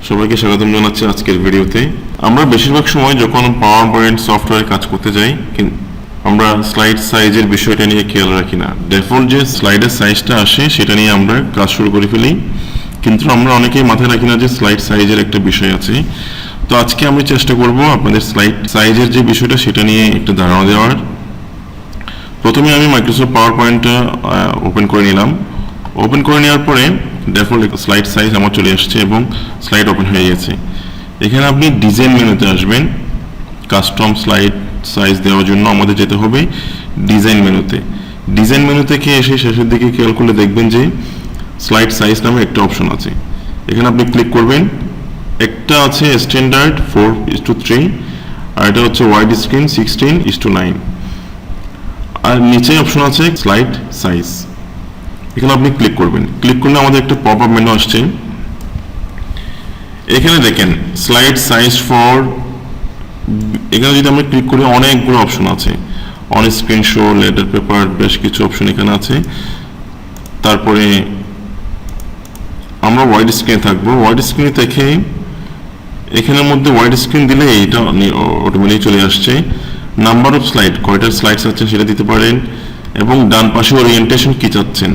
সবাইকে স্বাগতম জানাচ্ছি আজকের ভিডিওতে। আমরা বেশিরভাগ সময় যখন পাওয়ার পয়েন্ট সফটওয়্যারে কাজ করতে যাই আমরা স্লাইড সাইজের বিষয়টা নিয়ে খেয়াল রাখি না। ডিফল্ট যে স্লাইডের সাইজটা আসে সেটা নিয়ে আমরা কাজ শুরু করে ফেলি, কিন্তু আমরা অনেকেই মাথায় রাখি না যে স্লাইড সাইজের একটা বিষয় আছে। তো আজকে আমি চেষ্টা করব আপনাদের স্লাইড সাইজের যে বিষয়টা সেটা নিয়ে একটা ধারণা দেওয়ার। প্রথমে আমি মাইক্রোসফট পাওয়ার পয়েন্টটা ওপেন করে নিলাম। ওপেন করে নেওয়ার পরে ডিফল্ট স্লাইড সাইজ আমার চলে আসছে এবং স্লাইড ওপেন হয়ে গেছে। এখানে আপনি ডিজাইন মেনুতে আসবেন। কাস্টম স্লাইড সাইজ দেওয়ার জন্য আমাদের যেতে হবে ডিজাইন মেনুতে। ডিজাইন মেনু থেকে এসে শেষের দিকে খেয়াল করলে দেখবেন যে স্লাইড সাইজ নামে একটা অপশন আছে। এখানে আপনি ক্লিক করবেন। একটা আছে স্ট্যান্ডার্ড 4:3 আর এটা হচ্ছে ওয়াইড স্ক্রিন 16:9 আর নিচে অপশন আছে স্লাইড সাইজ। এখানে আপনি ক্লিক করবেন। ক্লিক করলে আমাদের একটা পপ আপ মেনু আসছে। এখানে দেখেন স্লাইড সাইজ ফর, এখানে যদি আমরা ক্লিক করি অনেকগুলো অপশন আছে। On screen show, letter paper, বেশ কিছু অপশন এখানে আছে। তারপরে আমরা ওয়াইড স্ক্রিনে থাকবো। ওয়াইড স্ক্রিনে থেকে এখানের মধ্যে ওয়াইড স্ক্রিন দিলে এইটা অটোমেটিক চলে আসছে। নাম্বার অফ স্লাইড, কয়টার স্লাইডস আছে সেটা দিতে পারেন এবং ডান পাশে ওরিয়েন্টেশন কি চাচ্ছেন,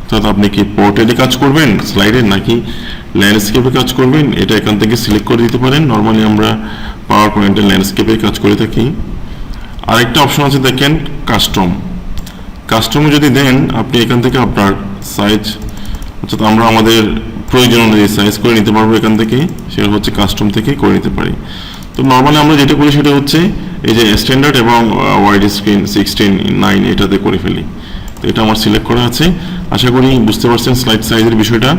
অর্থাৎ আপনি কি পোর্ট্রেটে কাজ করবেন স্লাইডে নাকি ল্যান্ডস্কেপে কাজ করবেন, এটা এখান থেকে সিলেক্ট করে দিতে পারেন। নর্মালি আমরা পাওয়ার পয়েন্টে ল্যান্ডস্কেপে কাজ করে থাকি। আরেকটা অপশন আছে দেখেন কাস্টম। কাস্টমে যদি দেন আপনি এখান থেকে আপনার সাইজ, অর্থাৎ আমরা আমাদের প্রয়োজন অনুযায়ী সাইজ করে নিতে পারবো এখান থেকে, সেটা হচ্ছে কাস্টম থেকে করে নিতে পারি। তো নর্মালি আমরা যেটা করি সেটা হচ্ছে এই যে স্ট্যান্ডার্ড এবং ওয়াইড স্ক্রিন 16:9 এটাতে করে ফেলি। তো এটা আমার সিলেক্ট করা আছে। আশা করি বুঝতে পারছেন স্লাইড সাইজের বিষয়টা।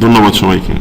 ধন্যবাদ সবাইকে।